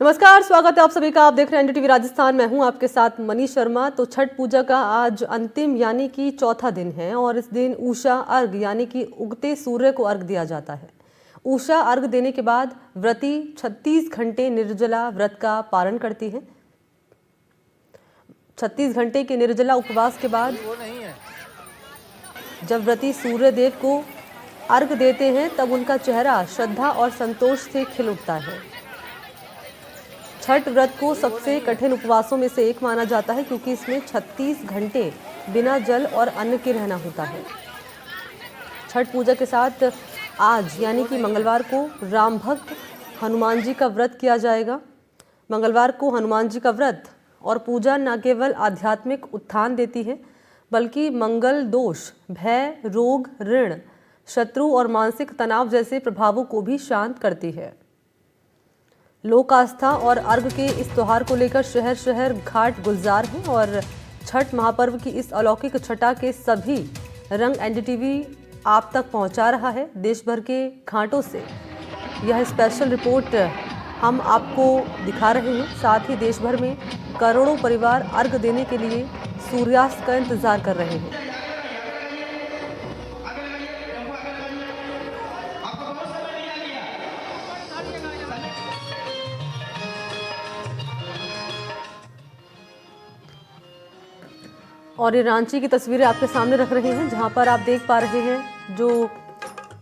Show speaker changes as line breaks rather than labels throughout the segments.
नमस्कार, स्वागत है आप सभी का। आप देख रहे हैं एनडीटीवी राजस्थान। मैं हूं आपके साथ मनीष शर्मा। तो छठ पूजा का आज अंतिम यानी कि चौथा दिन है और इस दिन उषा अर्घ यानी कि उगते सूर्य को अर्घ दिया जाता है। उषा अर्घ देने के बाद व्रती 36 घंटे निर्जला व्रत का पारण करती है। 36 घंटे के निर्जला उपवास के बाद जब व्रती सूर्य देव को अर्घ देते हैं तब उनका चेहरा श्रद्धा और संतोष से खिल उठता है। छठ व्रत को सबसे कठिन उपवासों में से एक माना जाता है क्योंकि इसमें 36 घंटे बिना जल और अन्न के रहना होता है। छठ पूजा के साथ आज यानी कि मंगलवार को राम भक्त हनुमान जी का व्रत किया जाएगा। मंगलवार को हनुमान जी का व्रत और पूजा न केवल आध्यात्मिक उत्थान देती है बल्कि मंगल दोष, भय, रोग, ऋण, शत्रु और मानसिक तनाव जैसे प्रभावों को भी शांत करती है। लोक आस्था और अर्घ के इस त्योहार को लेकर शहर शहर घाट गुलजार हैं और छठ महापर्व की इस अलौकिक छटा के सभी रंग एनडीटीवी आप तक पहुंचा रहा है। देश भर के घाटों से यह स्पेशल रिपोर्ट हम आपको दिखा रहे हैं। साथ ही देश भर में करोड़ों परिवार अर्घ देने के लिए सूर्यास्त का इंतजार कर रहे हैं। और ये रांची की तस्वीरें आपके सामने रख रहे हैं जहां पर आप देख पा रहे हैं जो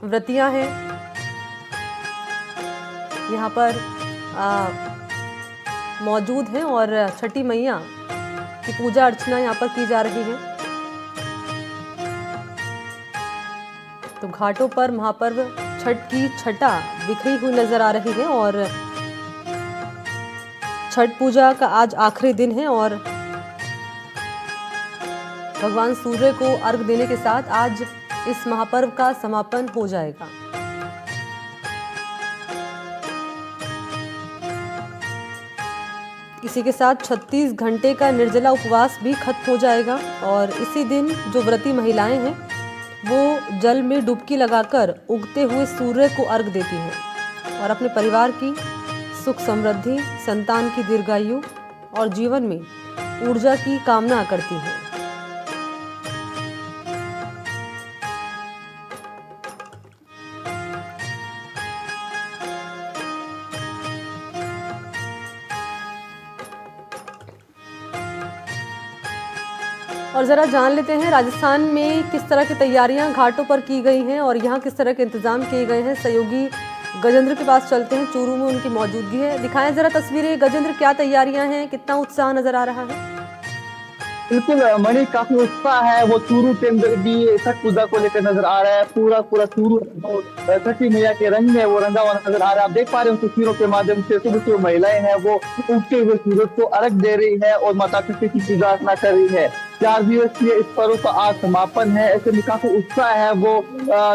व्रतियां हैं यहाँ पर मौजूद हैं और छठी मैया की पूजा अर्चना यहाँ पर की जा रही है। तो घाटों पर महापर्व छठ की छटा बिखरी हुई नजर आ रही है और छठ पूजा का आज आखिरी दिन है और भगवान सूर्य को अर्घ देने के साथ आज इस महापर्व का समापन हो जाएगा। इसी के साथ 36 घंटे का निर्जला उपवास भी खत्म हो जाएगा और इसी दिन जो व्रती महिलाएं हैं वो जल में डुबकी लगाकर उगते हुए सूर्य को अर्घ देती हैं और अपने परिवार की सुख समृद्धि, संतान की दीर्घायु और जीवन में ऊर्जा की कामना करती हैं। और ज़रा जान लेते हैं राजस्थान में किस तरह की तैयारियां घाटों पर की गई हैं और यहाँ किस तरह के इंतजाम किए गए हैं। सहयोगी गजेंद्र के पास चलते हैं, चूरू में उनकी मौजूदगी है। दिखाएं ज़रा तस्वीरें। गजेंद्र, क्या तैयारियां हैं, कितना उत्साह नजर आ रहा है?
बिल्कुल मणि, काफी उत्साह है वो चूरू के अंदर भी छठ पूजा को लेकर नजर आ रहा है। पूरा पूरा चूरू छठी मैया के रंग में वो रंगा हुआ नजर आ रहा है। आप देख पा रहे हो तस्वीरों के माध्यम से सुबह सुबह महिलाएं हैं वो उगते हुए सूरज को अर्घ दे रही है और माता शक्ति की पूजा अर्चना कर रही है। 4 दिवसीय इस पर्व का आज समापन है। ऐसे में काफी उत्साह है वो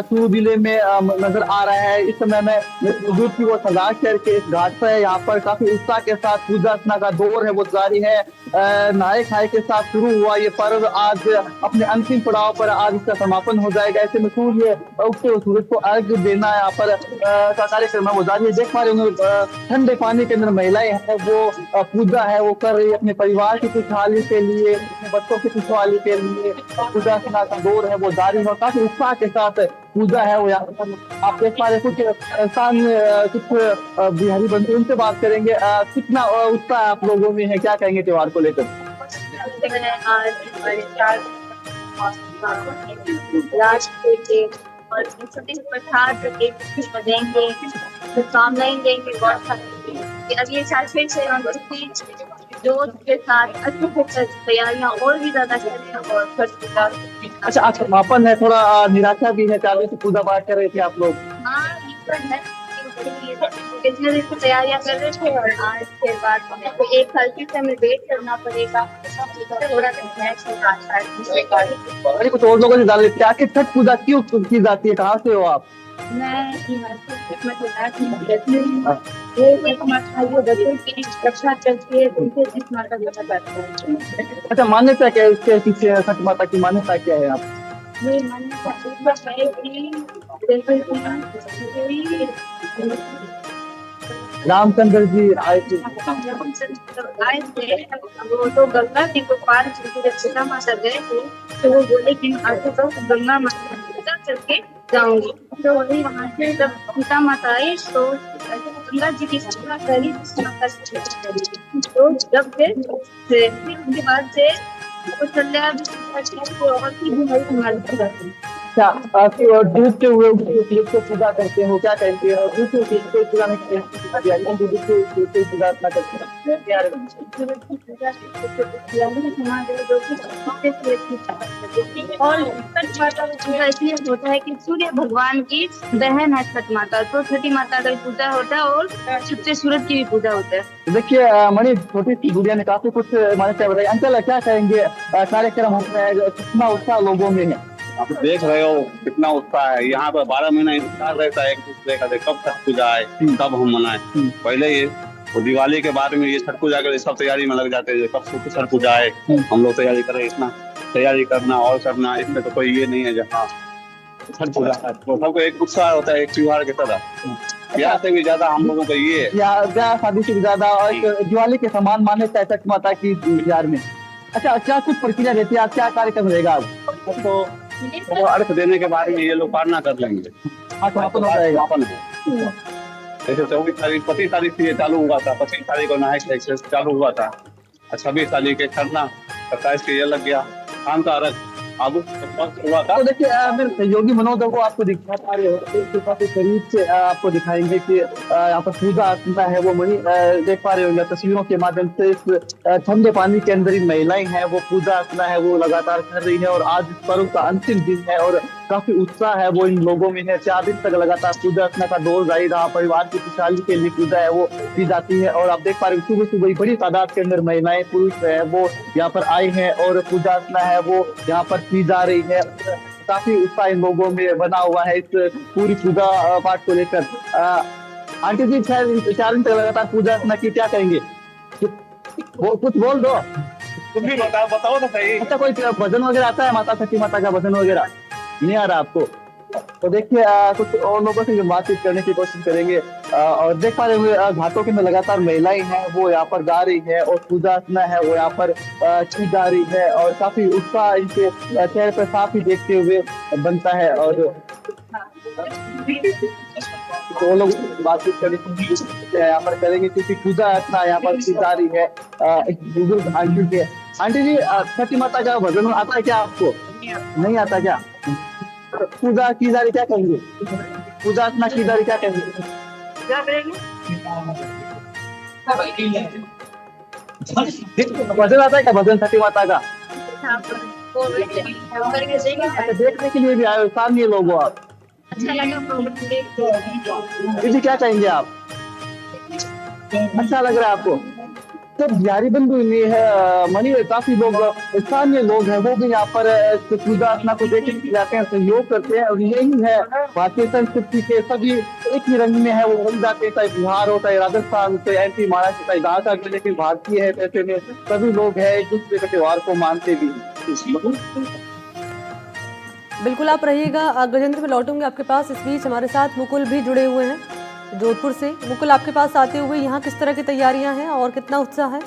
चूरू जिले में नजर आ रहा है। इस समय में बुजुर्ग की वो सजावट करके इस घाट पर है। यहाँ पर काफी उत्साह के साथ पूजा अर्चना का दौर है वो जारी है। नहाए खाए के साथ शुरू हुआ ये पर्व आज अपने अंतिम पड़ाव पर आज इसका समापन हो जाएगा। ऐसे में सूर्य उगते हुए सूरज को अर्घ देना यहाँ पर का कार्यक्रम है वो जारी है। देख पा रहे होंगे ठंडे पानी के अंदर महिलाएं हैं वो पूजा है वो कर रही है अपने परिवार की खुशहाली के लिए, अपने बच्चों की खुशहाली के लिए पूजा अर्चना का दौर है वो जारी है। काफी उत्साह के साथ पूजा है वो यहाँ पर आप देख पा रहे। कुछ बिहारी बंधु उनसे बात करेंगे। कितना उत्साह आप लोगों में है, क्या कहेंगे त्योहार को लेकर?
और छोटे प्रसाद देंगे, शुभकामनाएं देंगे बहुत सारी। अगले साल फिर से हम जोश के साथ अच्छी तैयारियां और भी ज्यादा करें और
अच्छा, आज समापन है, थोड़ा निराशा भी है। 4 से पूजा पाठ कर रहे थे आप लोग?
हाँ, पिछले दिन से तैयारियां कर रहे थे और आज के बाद तो एक साल फिर से हमें वेट करना पड़ेगा। थोड़ा
अरे कुछ और लोगों से जान लेते हैं, छठ पूजा क्यों की जाती है, कहाँ से हो आप? अच्छा, मान्यता क्या है इसके पीछे, छठ माता की मान्यता क्या है? आप रामचंद्र जी आए थे।
जब आए थे वो तो गंगा जी को पार करके जब सीता माता गए थे तो वो बोले कि मैं आगे तो गंगा माता की पूजा करके जाऊंगी। तो वही वहां से जब सीता माता आई तो गंगा जी की सेवा करी, माता की पूजा करी। तो जब फिर उसके बाद से वो चल्या को और भी हमारी
क्या डूबते हुए सूरज को पूजा करते हो, क्या कहते हैं? और डूबते हुए सूरज को पूजा नहीं करते हैं, डूबते हुए सूरज को पूजा अपना करते
और छठ माता की पूजा इसलिए होता है कि सूर्य भगवान की बहन है छठ माता, तो छठी माता का भी पूजा होता है और सबसे सूरज की भी पूजा होता है।
हैं। देखिए मणि, छोटी सी गुड़िया ने काफी कुछ हमारे से बताया। अंकल क्या कहेंगे, कार्यक्रम होता है, कितना उत्साह लोगों में है?
आप देख रहे हो कितना उत्साह है यहाँ पर। 12 महीना इंतजार रहता है एक दूसरे का, कब छठ पूजा आए, कब हम मनाए। पहले ये वो दिवाली के बाद में ये छठ पूजा के सब तैयारी में लग जाते हैं, कब छठ पूजा आए हम लोग तैयारी करें। इतना तैयारी करना और करना, इसमें तो कोई ये नहीं है जहाँ छठ पूजा है तो सबको एक उत्साह होता है, एक त्योहार की तरह। ब्याह से भी ज्यादा हम लोगों को ये
ब्याह शादी से भी ज्यादा और एक दिवाली के समान माने जाता है छठ माता की बिहार में। अच्छा, क्या कुछ प्रक्रिया रहती है, आप क्या कार्यक्रम रहेगा?
तो अर्घ देने के बाद में ये लोग पारना कर लेंगे।
समापन हो जाएगा।
जैसे 24 तारीख 25 तारीख से ये चालू हुआ था, 25 तारीख को नहाय खाई चालू हुआ था, 26 तारीख के खरना, 27 के ये लग गया शाम का अर्घ। अब हुआ था।
तो देखिए मेरे सहयोगी मनोज को आपको दिखा पा रहे हो, काफी करीब से आपको दिखाएंगे कि यहाँ पर पूजा अर्चना है वो मणि देख पा रहे होंगे तस्वीरों के माध्यम से। इस ठंडे पानी के अंदर ही महिलाएं हैं वो पूजा अर्चना है वो लगातार कर रही है और आज इस पर्व का अंतिम दिन है और काफी उत्साह है वो इन लोगों में है। 4 दिन तक लगातार पूजा अर्चना का दौर जारी रहा। परिवार की खुशहाली के लिए पूजा है वो की जाती है और आप देख पा रहे हो सुबह सुबह बड़ी तादाद के अंदर महिलाएं पुरुष है वो यहाँ पर आए हैं और पूजा अर्चना है वो यहाँ पर की जा रही है। काफी उत्साह इन लोगों में बना हुआ है इस पूरी पूजा पाठ को लेकर। आंटी जी 4 दिन तक लगातार पूजा अर्चना की, क्या कहेंगे? कुछ बोल दो।
तुम भी बताओ तो सही।
अच्छा, कोई भजन वगैरह आता है माता छठी माता का भजन वगैरह नहीं आ रहा आपको? तो देखिए कुछ और लोगों से बातचीत करने की कोशिश करेंगे। और देख पा रहे हुए घाटों के में लगातार महिलाएं हैं वो यहाँ पर गा रही है और पूजा अर्चना है वो यहाँ पर की जा रही है और काफी उत्साह इनके चेहरे पर साफ ही देखते हुए बनता है। और तो वो लोग बातचीत करने की यहाँ पर करेंगे क्योंकि पूजा अर्चना यहाँ पर की जा रही है। एक बुजुर्ग आंटी के। आंटी जी छठी माता का भजन आता है क्या आपको? नहीं आता क्या? पूजा की जा रही, क्या कहेंगे? पूजा अर्चना की जा रही, क्या कहेंगे? भजन आता है क्या, भजन छठी माता का? अच्छा, देखने के लिए भी आए सामने लोग हो आप?
अच्छा लगा
दीदी क्या कहेंगे आप? अच्छा लग रहा है आपको? तो बिहारी बंधु में है मणि, काफी लोग स्थानीय लोग हैं वो भी यहाँ पर पूजा अर्चना को देखने के लिए आते हैं, सहयोग करते हैं। और यही है भारतीय संस्कृति के सभी एक ही रंग में है वो बन जाते हैं, चाहे बिहार हो, चाहे राजस्थान, चाहे MP महाराष्ट्र, चाहे ढाका, लेकिन भारतीय है ऐसे में सभी लोग हैं एक दूसरे के त्योहार को मानते भी।
बिल्कुल आप रहिएगा। गजेंद्र, में लौटूंगे आपके पास। इस बीच हमारे साथ मुकुल भी जुड़े हुए हैं जोधपुर से। मुकुल, आपके पास आते हुए यहाँ किस तरह की तैयारियां हैं और कितना उत्साह है?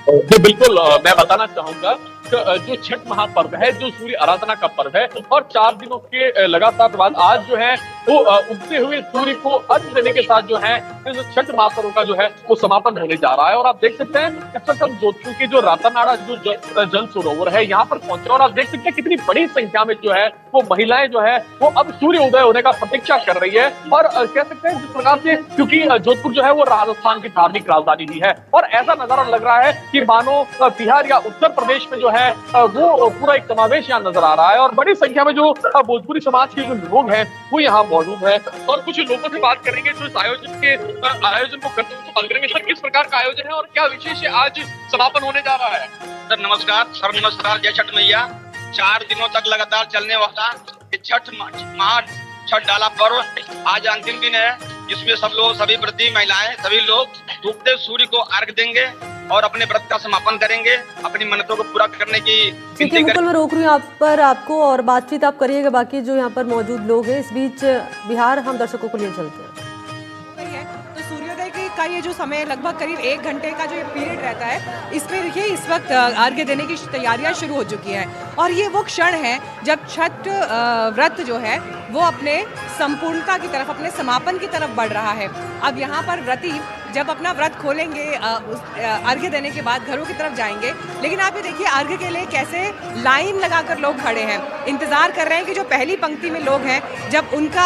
जी बिल्कुल, मैं बताना चाहूंगा जो छठ महापर्व है, जो सूर्य आराधना का पर्व है और 4 दिनों के लगातार बाद आज जो है वो उगते हुए सूर्य को अर्घ्य देने के साथ जो है इस छठ महापर्व का जो है वो समापन होने जा रहा है। और आप देख सकते हैं इस वक्त हम जोधपुर के जो रातानाड़ा जो जल सरोवर है यहाँ पर पहुंचे और आप देख सकते हैं कितनी बड़ी संख्या में जो है वो महिलाएं जो है वो अब सूर्य उदय होने का प्रतीक्षा कर रही है। और कह सकते हैं जिस प्रकार से, क्योंकि जोधपुर जो है वो राजस्थान की धार्मिक राजधानी भी है और ऐसा नजारा लग रहा है कि मानो बिहार या उत्तर प्रदेश में जो है वो पूरा एक समावेश यहाँ नजर आ रहा है। और बड़ी संख्या में जो भोजपुरी समाज के जो लोग हैं वो यहाँ मौजूद है और कुछ लोगों से बात करेंगे जो इस आयोजन को करते हुए बात करेंगे। सर, किस प्रकार का आयोजन है और क्या विशेष आज समापन होने जा रहा है?
सर नमस्कार, सर नमस्कार, जय छठ मैया। 4 दिनों तक लगातार चलने वाला छठ महा छठ डाला पर्व आज अंतिम दिन है, जिसमें सब लोग, सभी व्रती महिलाएं, सभी लोग डूबते सूर्य को अर्घ देंगे और अपने व्रत का समापन करेंगे, अपनी मन्नतों को पूरा करने की
ठीक है मुकुल, मैं रोक रही हूँ आप पर आपको और बातचीत आप करिएगा बाकी जो यहाँ पर मौजूद लोग हैं। इस बीच बिहार हम दर्शकों को लिए चलते हैं।
का ये जो समय लगभग करीब 1 घंटे का जो ये पीरियड रहता है, इसमें देखिए इस वक्त अर्घ्य देने की तैयारियां शुरू हो चुकी हैं और ये वो क्षण है जब छठ व्रत जो है वो अपने संपूर्णता की तरफ, अपने समापन की तरफ बढ़ रहा है। अब यहाँ पर व्रती जब अपना व्रत खोलेंगे अर्घ्य देने के बाद घरों की तरफ जाएंगे, लेकिन आप ये देखिए अर्घ्य के लिए कैसे लाइन लगाकर लोग खड़े हैं, इंतजार कर रहे हैं कि जो पहली पंक्ति में लोग हैं जब उनका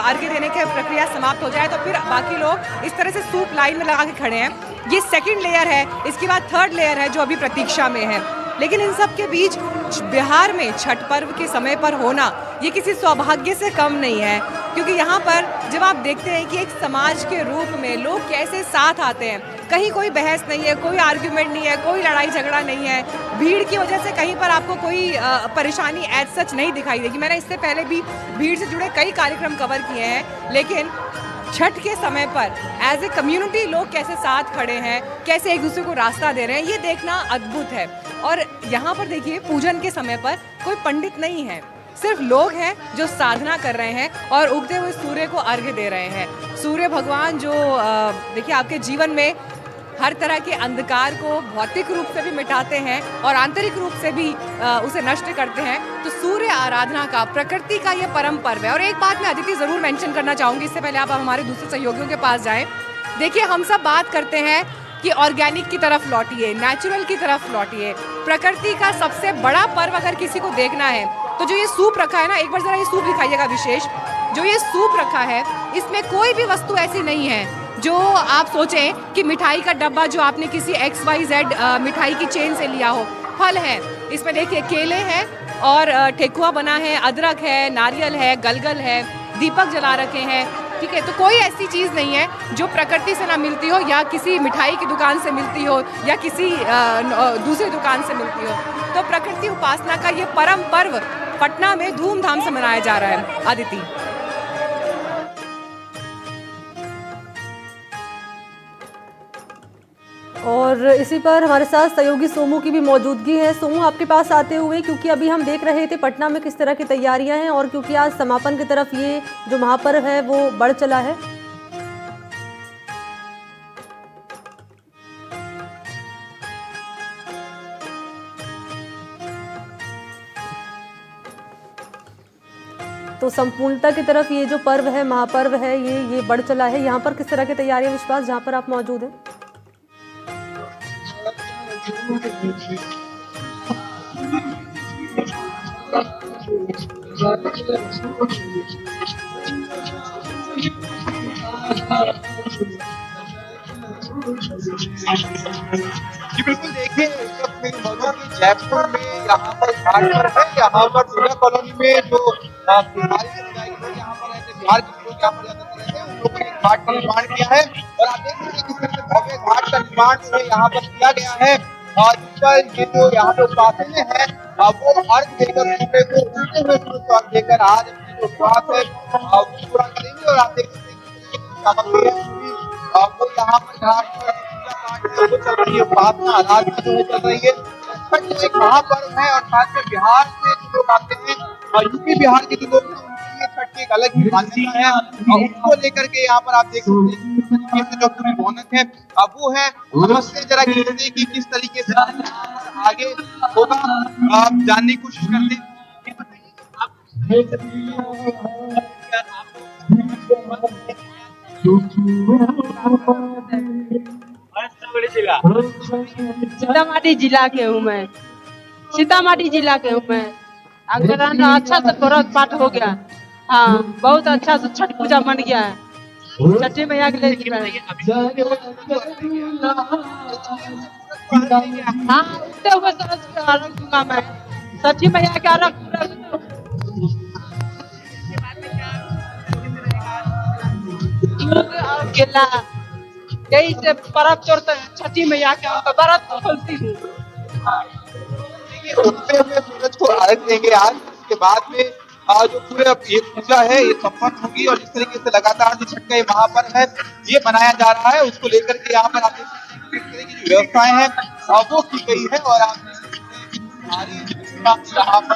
अर्घ्य देने की प्रक्रिया समाप्त हो जाए तो फिर बाकी लोग इस तरह से सूप लाइन में लगा के खड़े हैं। ये सेकंड लेयर है, इसके बाद थर्ड लेयर है जो अभी प्रतीक्षा में है। लेकिन इन सब के बीच बिहार में छठ पर्व के समय पर होना ये किसी सौभाग्य से कम नहीं है, क्योंकि यहाँ पर जब आप देखते हैं कि एक समाज के रूप में लोग कैसे साथ आते हैं, कहीं कोई बहस नहीं है, कोई आर्ग्यूमेंट नहीं है, कोई लड़ाई झगड़ा नहीं है, भीड़ की वजह से कहीं पर आपको कोई परेशानी एज सच नहीं दिखाई देगी। मैंने इससे पहले भी भीड़ से जुड़े कई कार्यक्रम कवर किए हैं, लेकिन छठ के समय पर एज ए कम्युनिटी लोग कैसे साथ खड़े हैं, कैसे एक दूसरे को रास्ता दे रहे हैं, ये देखना अद्भुत है। और यहाँ पर देखिए पूजन के समय पर कोई पंडित नहीं है, सिर्फ लोग हैं जो साधना कर रहे हैं और उगते हुए सूर्य को अर्घ्य दे रहे हैं। सूर्य भगवान जो देखिए आपके जीवन में हर तरह के अंधकार को भौतिक रूप से भी मिटाते हैं और आंतरिक रूप से भी उसे नष्ट करते हैं। तो सूर्य आराधना का, प्रकृति का ये परम पर्व है। और एक बात मैं अदिति ज़रूर मेंशन करना चाहूँगी, इससे पहले आप हमारे दूसरे सहयोगियों के पास जाएं। देखिए हम सब बात करते हैं कि ऑर्गेनिक की तरफ लौटिए, नेचुरल की तरफ लौटिए। प्रकृति का सबसे बड़ा पर्व अगर किसी को देखना है तो जो ये सूप रखा है ना, एक बार ज़रा ये सूप दिखाइएगा विशेष, जो ये सूप रखा है इसमें कोई भी वस्तु ऐसी नहीं है जो आप सोचें कि मिठाई का डब्बा जो आपने किसी XYZ मिठाई की चेन से लिया हो। फल है इसमें, देखिए केले हैं और ठेकुआ बना है, अदरक है, नारियल है, गलगल है, दीपक जला रखे हैं, ठीक है। तो कोई ऐसी चीज़ नहीं है जो प्रकृति से ना मिलती हो या किसी मिठाई की दुकान से मिलती हो या किसी दूसरी दुकान से मिलती हो। तो प्रकृति उपासना का ये परम पर्व पटना में धूमधाम से मनाया जा रहा है। अदिति।
और इसी पर हमारे साथ सहयोगी सोमू की भी मौजूदगी है। सोमू, आपके पास आते हुए, क्योंकि अभी हम देख रहे थे पटना में किस तरह की तैयारियां हैं और क्योंकि आज समापन की तरफ ये जो महापर्व है वो बढ़ चला है। तो संपूर्णता की तरफ ये जो पर्व है, महापर्व है, ये बढ़ चला है। यहाँ पर किस तरह की तैयारियां विश्वास, जहाँ पर आप मौजूद हैं?
जी बिल्कुल, देखिए जयपुर में यहाँ पर घाट पर है, यहाँ पर दुर्गा कॉलोनी में जो बिहार के यहाँ पर रहते, बिहार के लोग यहाँ पर ज्यादातर रहते हैं, उन लोगों ने घाट का निर्माण किया है और आप देख सकते हैं किस तरह से भव्य घाट का निर्माण जो है यहाँ पर किया गया है। जिस पर ये जो यहाँ पे उपासक हैं वो अर्घ देकर सूर्य को उगते हुए सूर्य को अर्घ देकर आज अपनी जो उपवास है वो पूरा करेंगे। और आप देख सकते हैं सामग्री है वो यहाँ पर घाट पर पूजा पाठ वो चल रही है, उपासना आराधना जो है चल रही है। छठ एक महापर्व है और खासकर बिहार से जो लोग आते हैं, यूपी बिहार के जो लोग हैं उनके लिए छठ की एक अलग ही मान्यता है और उसको लेकर के यहाँ पर आप देख सकते हैं किस तरीके से जो पूरी रौनक है अब वो है। समझते जरा कि किस तरीके से आगे होगा, आप जानने की कोशिश करते हैं।
सीतामढ़ी जिला के हूँ मैं, सीतामढ़ी जिला के हूँ मैं। अगर अच्छा से व्रत पाठ हो गया, हाँ बहुत अच्छा से छठ पूजा बन गया है। छठी मैया के लिए हाँ उठते हुए सरस के अर्घ दूंगा मैं, छठी मैया के अर्घ और केला यही से पर्व चढ़ते हैं। छठी मैया के व्रत खोलती हूँ।
उगते हुए सूरज को अर्घ देंगे आज, उसके बाद में जो पूरे ये पूजा है ये संपन्न होगी और इस तरीके से लगातार जो छठ का ये महापर्व है ये मनाया जा रहा है, उसको लेकर के यहाँ पर आप देख सकते हैं किस तरह की जो व्यवस्थाएं हैं वो की गई है। और आप यहाँ पर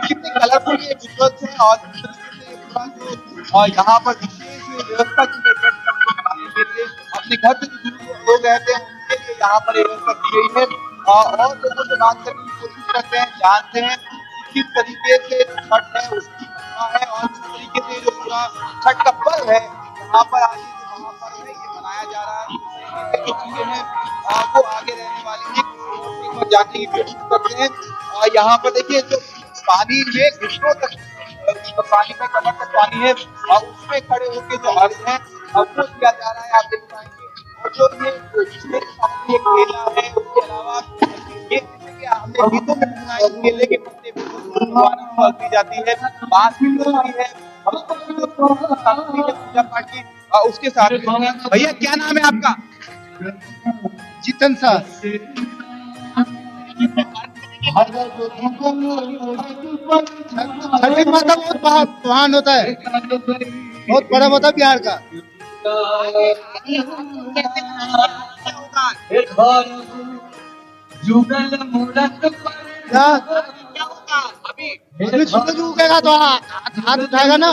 कितने कलरफुल ये विजुअल्स हैं और यहाँ पर विशेष व्यवस्था की गई है। अपने घर पे जो लोग रहते हैं उनके लिए यहाँ पर व्यवस्था की गई है और लोगों से बात करने की कोशिश करते हैं, जानते हैं कि किस तरीके से छठ है उसकी महिमा है और किस तरीके से जो पूरा छठ का पर्व है यहाँ पर आज जो महापर्व है ये मनाया जा रहा है। जो चीजें हैं वो आगे रहने वाली है, एक बार जानने की कोशिश करते हैं। यहाँ पर देखिए जो पानी में घुटनों तक पानी में कमर तक पानी है और उसमें खड़े होकर जो अर्घ है वो किया जा रहा है, आप देख पाएंगे। और जो ये जिसमें सामने एक केला है उसके अलावा ये हमने गीतों में सुना है केले के पत्ते पे भगवान को अर्घ दी जाती है, बांस की टोकरी है, पूजा पाठ की उसके साथ। भैया क्या नाम है आपका?
जितन साहब। छठी माता बहुत महान होता है, बहुत बड़ा होता है बिहार का। अभी सूरज उगेगा तो हाथ उठाएगा ना।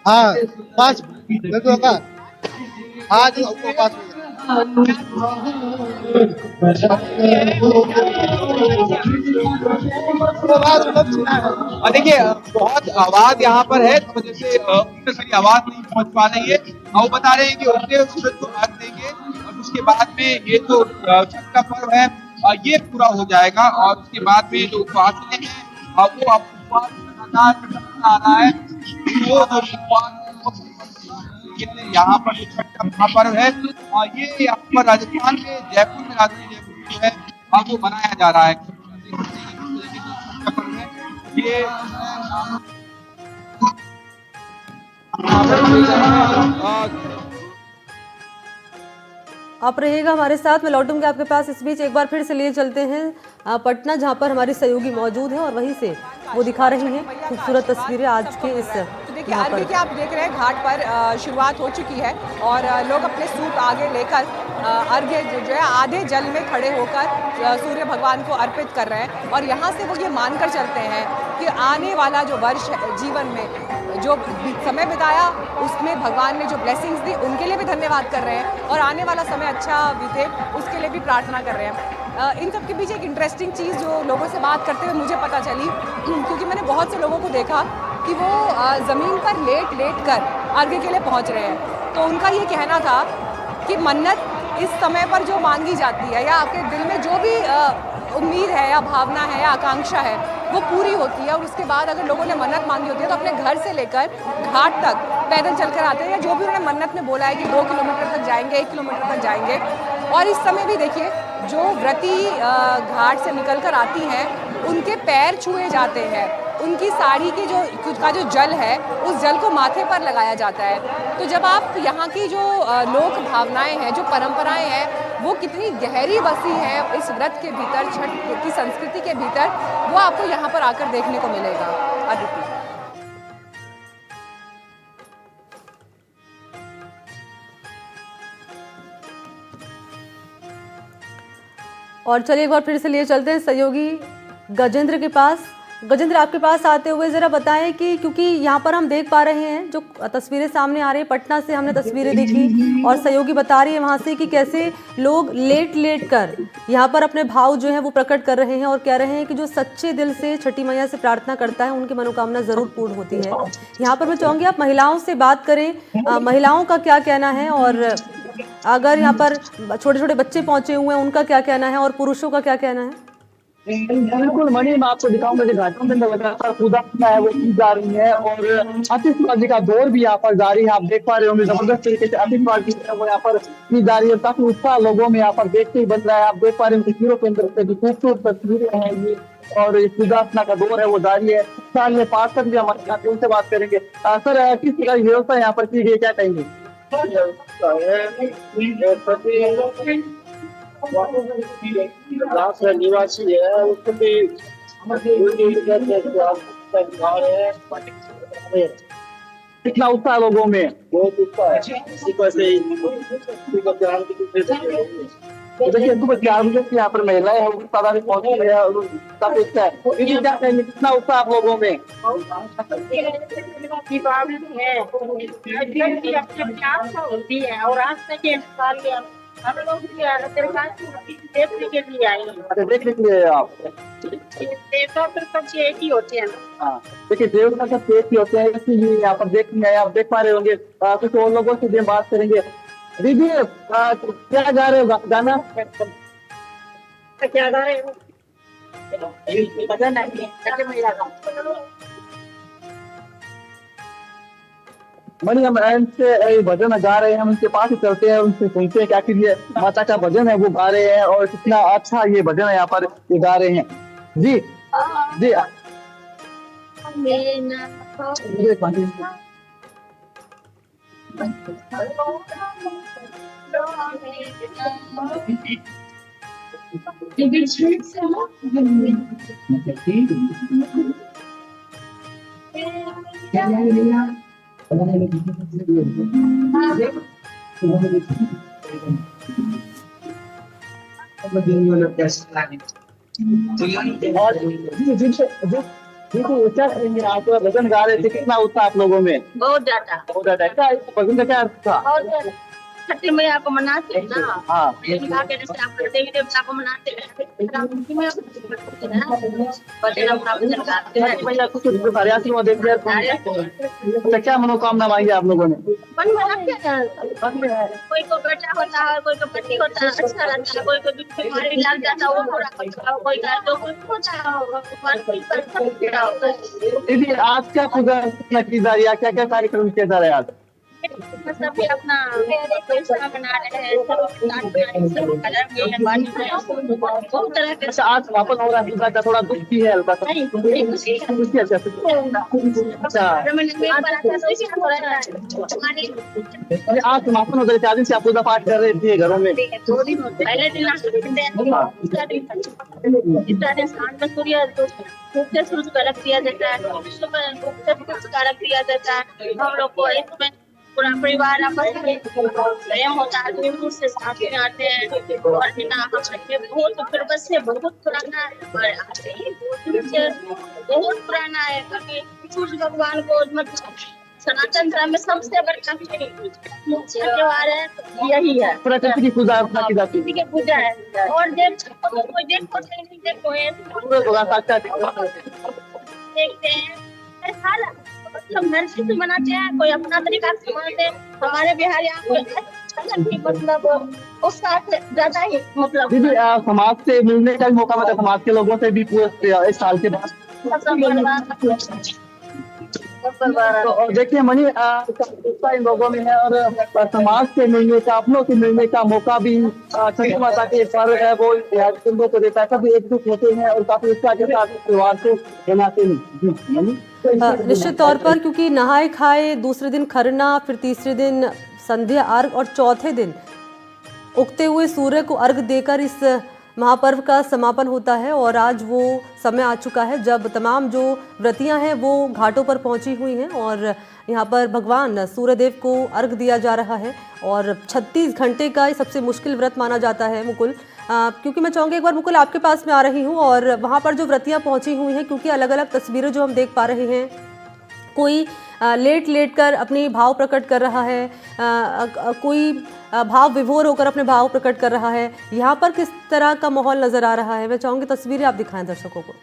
हाँ पास होगा, हाथ पास
देखिए बहुत आवाज यहाँ पर है तो वजह से उनसे सही आवाज नहीं पहुंच पा रही है। वो बता रहे हैं कि उनके सूरज को अर्घ देंगे और उसके बाद में ये जो छठ का पर्व है ये पूरा हो जाएगा और उसके बाद में जो उपवास हैं वो उपवास लगातार आ रहा है। वो जो उपवास यहाँ पर जो छठ का महापर्व है और ये यहाँ पर राजस्थान में जयपुर में राजधानी जयपुर जो है वो मनाया जा रहा है। ये
आप रहिएगा हमारे साथ, मैं लौटूंगी आपके पास। इस बीच एक बार फिर से लिए चलते हैं पटना, जहां पर हमारी सहयोगी मौजूद है और वहीं से वो दिखा रही हैं खूबसूरत तस्वीरें आज के इस
देखिए अर्घ्य की आप देख रहे हैं घाट पर शुरुआत हो चुकी है और लोग अपने सूप आगे लेकर अर्घ्य जो है आधे जल में खड़े होकर सूर्य भगवान को अर्पित कर रहे हैं और यहाँ से वो ये मानकर चलते हैं कि आने वाला जो वर्ष है जीवन में जो समय बिताया उसमें भगवान ने जो ब्लेसिंग्स दी उनके लिए भी धन्यवाद कर रहे हैं और आने वाला समय अच्छा बीते उसके लिए भी प्रार्थना कर रहे हैं। इन सब के पीछे एक इंटरेस्टिंग चीज़ जो लोगों से बात करते हुए मुझे पता चली, क्योंकि मैंने बहुत से लोगों को देखा कि वो ज़मीन पर लेट कर अर्घ्य के लिए पहुंच रहे हैं। तो उनका ये कहना था कि मन्नत इस समय पर जो मांगी जाती है या आपके दिल में जो भी उम्मीद है या भावना है या आकांक्षा है वो पूरी होती है और उसके बाद अगर लोगों ने मन्नत मांगी होती है तो अपने घर से लेकर घाट तक पैदल चलकर आते हैं या जो भी उन्होंने मन्नत में बोला है कि 2 किलोमीटर तक जाएंगे, 1 किलोमीटर तक जाएंगे। और इस समय भी देखिए जो व्रती घाट से निकल कर आती हैं उनके पैर छुए जाते हैं, उनकी साड़ी की जो जल है उस जल को माथे पर लगाया जाता है। तो जब आप यहाँ की जो लोक भावनाएं हैं, जो परंपराएं हैं वो कितनी गहरी बसी है इस व्रत के भीतर, छठ की संस्कृति के भीतर, वो आपको यहाँ पर आकर देखने को मिलेगा। अदिति।
और चलिए एक बार फिर से लिए चलते हैं सहयोगी गजेंद्र के पास। गजेंद्र, आपके पास आते हुए ज़रा बताएं कि क्योंकि यहाँ पर हम देख पा रहे हैं जो तस्वीरें सामने आ रही है, पटना से हमने तस्वीरें देखी और सहयोगी बता रही है वहाँ से कि कैसे लोग लेट कर यहाँ पर अपने भाव जो है वो प्रकट कर रहे हैं और कह रहे हैं कि जो सच्चे दिल से छठी मैया से प्रार्थना करता है उनकी मनोकामना ज़रूर पूर्ण होती है। यहाँ पर मैं चाहूँगी आप महिलाओं से बात करें, महिलाओं का क्या कहना है और अगर यहाँ पर छोटे छोटे बच्चे पहुँचे हुए हैं उनका क्या कहना है और पुरुषों का क्या कहना है?
बिल्कुल मणि, मैं आपको दिखाऊंगा जो घाटों के अंदर लगातार पूजा है वो की जा रही है और आतिशबाजी का दौर भी यहाँ पर जारी है। आप देख पा रहे होंगे जबरदस्त तरीके से आतिशबाजी है वो यहाँ पर की जा रही है, काफी उत्साह लोगों में यहाँ पर देखते ही बन रहा है। आप देख पा रहे हैं तस्वीरों के अंदर से खूबसूरत तस्वीरें हैं ये और पूजा अर्चना का दौर है वो जारी है। साल पार्षद भी हमारे यहाँ पे उनसे बात करेंगे। सर, किस तरह की व्यवस्था यहाँ पर की गई, क्या कहेंगे?
निवासी है उसको भी
कितना उत्साह लोगों में?
बहुत उत्साह है।
तो देखिए सुबह 4 बजे से यहाँ पर महिलाएं हैं वो तादाद पहुंची है और काफी अच्छा है। दीदी क्या कहेंगे, कितना उत्साह आप लोगों में?
होती है और आज तक ये साल हम लोग सरकार देखने के लिए आए हैं।
अच्छा, देखने के लिए आप?
देवता फिर सब एक ही होते हैं।
हाँ, देखिए देवता सब पेट ही होते हैं, इसीलिए यहाँ पर देखने आए। आप देख पा रहे होंगे कुछ और लोगों से भी बात करेंगे। दीदी क्या गा रहे हो गाना?
क्या गा रहे हो? भजन है,
मणि हम इनसे भजन गा रहे हैं, हम उनके पास ही चलते हैं, उनसे सुनते हैं कि आखिर ये माता का भजन है वो गा रहे हैं और कितना अच्छा ये भजन है यहाँ पर ये गा रहे हैं। जी जी क्या करेंगे, आप भजन गा रहे थे, कितना उत्साह आप लोगों में?
बहुत ज्यादा।
क्या भजन का क्या अर्थ था?
छठी मैया को मनाते हैं ना।
हाँ,
जैसे आप देवी देवता को मनाते हैं,
क्या मनोकामना मांगी आप लोगों ने?
कोई को बेटा होता है, कोई को पति होता है, अच्छा रहता है, कोई को बीमारी लग जाता है वो पूरा होता है, कोई का जो कुछ होता है।
दीदी आज क्या पूजा की जा रही है, क्या क्या कार्यक्रम किया जा रहा है आज?
सभी अपना पैसा बना रहे हैं, सब कलर में बांट रहे हैं, बहुत तरह के।
अच्छा, आज समापन हो रहा है पूजा का, थोड़ा दुख भी है हल्का सा? आज समापन हो गया, 4 दिन से आप पूजा पाठ कर रहे थे घरों में?
2 दिन पहले दिन शाम में सूर्य सूर्य का रख दिया जाता है, सुबह का रख दिया जाता है। हम लोग को इसमें पूरा परिवार आपस में प्रेम होता है, दूर से साथ में आते हैं और बिना बहुत पूर्वज से बहुत पुराना बहुत पुराना है। कभी सूर्य भगवान को मतलब सनातन धर्म में सबसे बड़ा त्योहार है यही है,
प्रकृति की पूजा अर्चना की जाती
की पूजा है। और कोई देखो देखते हैं घर से मनाते हैं, कोई अपना तरीका से मनाते हैं। हमारे बिहार यहाँ मतलब उसका ज्यादा ही मतलब
दीदी समाज से मिलने का मौका मिलता है, समाज के लोगों से भी पूरे इस साल के बाद। तो देखिए मणि इन लोगों में है और समाज से मिलने का, अपनों से मिलने का मौका भी छठी माता के पर्व है वो लोगों को देता है। सभी एकजुट होते हैं और काफी उत्साह के साथ त्योहार को मनाते हैं।
निश्चित तौर पर, क्योंकि नहाए खाए दूसरे दिन खरना, फिर तीसरे दिन संध्या अर्घ और चौथे दिन उगते हुए सूर्य को अर्घ देकर इस महापर्व का समापन होता है। और आज वो समय आ चुका है जब तमाम जो व्रतियां हैं वो घाटों पर पहुंची हुई हैं और यहाँ पर भगवान सूर्यदेव को अर्घ दिया जा रहा है। और 36 घंटे का सबसे मुश्किल व्रत माना जाता है मुकुल, क्योंकि मैं चाहूँगी एक बार मुकुल आपके पास में आ रही हूँ और वहाँ पर जो व्रतियाँ पहुँची हुई हैं, क्योंकि अलग अलग तस्वीरें जो हम देख पा रहे हैं, कोई लेट कर अपनी भाव प्रकट कर रहा है, कोई भाव विभोर होकर अपने भाव प्रकट कर रहा है। यहाँ पर किस तरह का माहौल नजर आ रहा है, मैं चाहूँगी तस्वीरें आप दिखाएं दर्शकों को।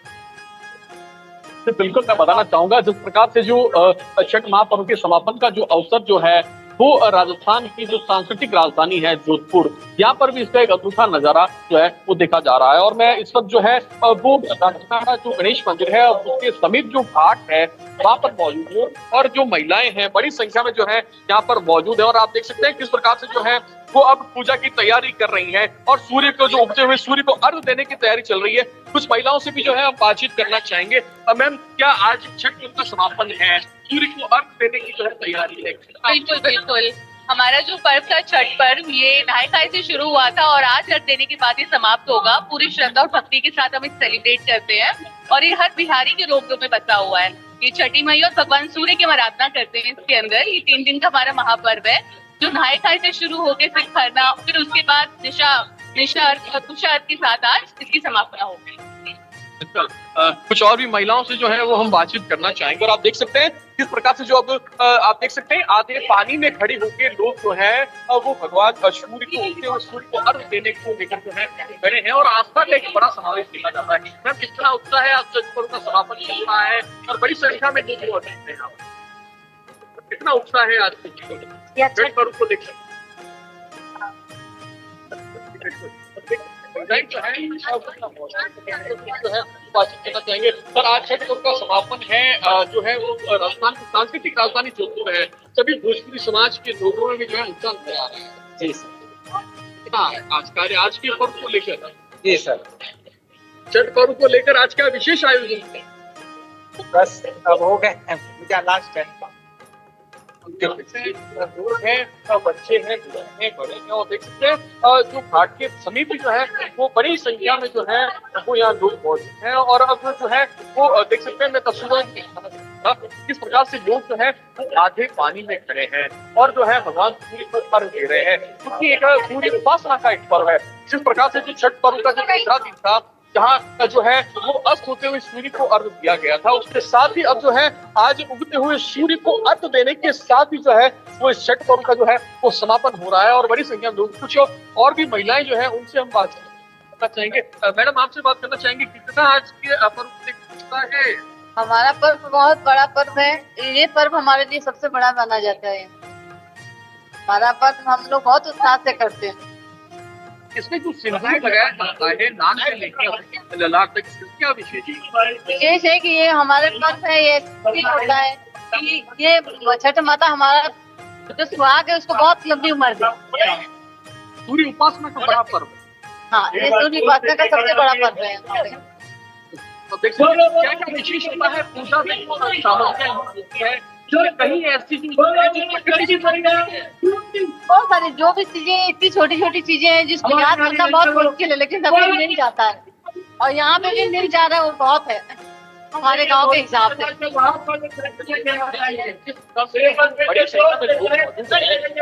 बिल्कुल, मैं बताना चाहूंगा जिस प्रकार से जो छठ महापर्व के समापन का जो अवसर जो है वो राजस्थान की जो सांस्कृतिक राजधानी है जोधपुर, यहाँ पर भी इसका एक अनूठा नजारा जो है वो देखा जा रहा है। और मैं इस वक्त जो है वो राजस्थान का जो गणेश मंदिर है और उसके समीप जो घाट है वहां पर मौजूद हूँ और जो महिलाएं हैं बड़ी संख्या में जो है यहाँ पर मौजूद है। और आप देख सकते हैं किस प्रकार से जो है वो अब पूजा की तैयारी कर रही हैं और सूर्य को जो उगते हुए सूर्य को अर्घ देने की तैयारी चल रही है। कुछ महिलाओं से भी जो है हम बातचीत करना चाहेंगे। मैम, क्या आज छठ का समापन है, सूर्य को अर्घ देने की जो है तैयारी है?
बिल्कुल बिल्कुल, हमारा जो पर्व था छठ पर्व ये नहाय खाए से शुरू हुआ था और आज अर्घ देने के बाद ये समाप्त होगा। पूरी श्रद्धा और भक्ति के साथ हम इसे सेलिब्रेट करते हैं और ये हर बिहारी के रोग में बसा हुआ है। ये छठी मैया और भगवान सूर्य की आराधना करते हैं। इसके अंदर ये 3 दिन का हमारा महापर्व है जो नहाय खाए से शुरू होकर फिर खरना, फिर उसके बाद दिशा तुषार के साथ आज इसकी समापना होगी।
बिल्कुल। कुछ और भी महिलाओं से जो है वो हम बातचीत करना चाहेंगे और आप देख सकते हैं किस प्रकार से जो अब आप देख सकते हैं आधे पानी में खड़े होकर लोग जो है वो भगवान सूर्य को उगते हुए सूर्य को अर्घ देने को लेकर जो है खड़े हैं और आस्था का एक बड़ा समावेश देखा जाता है। मैम, कितना उत्साह है, आज छठ पर्व का समापन चल रहा है और बड़ी संख्या में लोग मौजूद हैं यहाँ पर। कितना उत्साह है आज छठ पर्व को लेकर? जो है बातचीत करना चाहेंगे पर आज छठ पर्व का समापन है जो है वो राजस्थान की सांस्कृतिक राजधानी जोधपुर है। सभी भोजपुरी समाज के लोगों में भी जो है उत्साह नजर आ रहा है। जी सर, आज कार्य आज के पर्व को लेकर। जी सर, छठ पर्व को लेकर आज का विशेष आयोजन है। बस अब हो गए, क्या लास्ट है। लोग हैं, बच्चे हैं, बड़े हैं और देख सकते हैं जो घाट के समीप जो है वो बड़ी संख्या में जो है वो यहाँ लोग मौजूद हैं और अब जो है वो देख सकते हैं मैं तस्वीरों किस प्रकार से लोग जो है आधे पानी में खड़े हैं और जो है भगवान सूर्य को अर्घ दे रहे हैं क्योंकि एक पूरी उपासना का एक पर्व है। जिस प्रकार से जो छठ पर्व का जो दूसरा दिन था जहाँ जो है वो अस्त होते हुए सूर्य को अर्घ दिया गया था, उसके साथ ही अब जो है आज उगते हुए सूर्य को अर्घ देने के साथ ही जो है वो इस छठ पर्व का जो है वो समापन हो रहा है और बड़ी संख्या में लोग, कुछ और भी महिलाएं जो है उनसे हम बात करना चाहेंगे। मैडम, आपसे बात करना चाहेंगे कितना आज के पर्व है?
हमारा पर्व बहुत बड़ा पर्व है, ये पर्व हमारे लिए सबसे बड़ा माना जाता है। हमारा पर्व हम लोग बहुत उत्साह से करते हैं।
इसमें जो सिंदूर लगाया जाता है नाक से लेकर ललाट तक, क्या
विशेष है कि ये हमारे पर्व है, ये होता है कि ये छठ माता हमारा जो सुहाग है उसको बहुत लंबी उम्र दे।
सूर्य उपासना का बड़ा पर्व।
हाँ, ये सूर्य उपासना का सबसे बड़ा पर्व है हमारे।
तो देख सकते हैं क्या क्या विशेष होता है पूजा में सामग्रियां होती है कहीं ऐसी
बहुत सारी जो भी चीजें इतनी छोटी छोटी चीजें हैं जिसको याद करना बहुत मुश्किल है लेकिन सब कुछ मिल जाता है और यहाँ पे भी मिल जा रहा है वो बहुत है हमारे गांव के हिसाब से।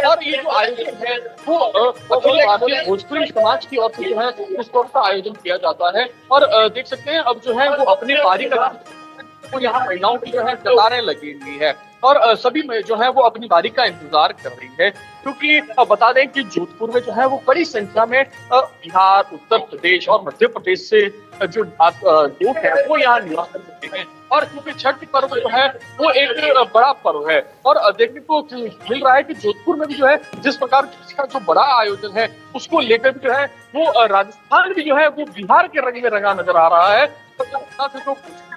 और ये जो आयोजन है वो भोजपुरी समाज की ओर से जो है इस पर्व का आयोजन किया जाता है और देख सकते हैं अब जो है वो अपनी पारी का वो यहाँ महिलाओं की जो है कतारें लगी हुई है और सभी में जो है वो अपनी बारी का इंतजार कर रही है क्योंकि बता दें कि जोधपुर में जो है वो बड़ी संख्या में बिहार, उत्तर प्रदेश और मध्य प्रदेश से जो लोग हैं वो यहाँ निवास करते हैं और क्योंकि छठ पर्व जो है वो एक बड़ा पर्व है और देखने को मिल रहा है कि जोधपुर में भी जो है जिस प्रकार इसका जो बड़ा आयोजन है उसको लेकर भी जो है वो राजस्थान भी जो है वो बिहार के रंग में रंगा नजर आ रहा है। तो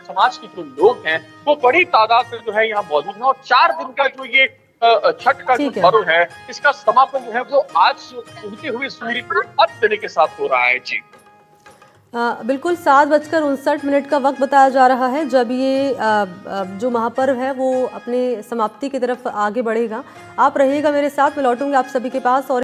समाज के जो लोग हैं वो बड़ी तादाद में जो है यहाँ मौजूद है और 4 दिन का जो ये छठ का जो पर्व है इसका समापन जो है वो आज उगते हुए सूर्य को अर्घ देने के साथ हो रहा है। जी
बिल्कुल 7:59 का वक्त बताया जा रहा है जब ये जो महापर्व है वो अपने समाप्ति की तरफ आगे बढ़ेगा। आप रहिएगा मेरे साथ, मैं लौटूंगी आप सभी के पास और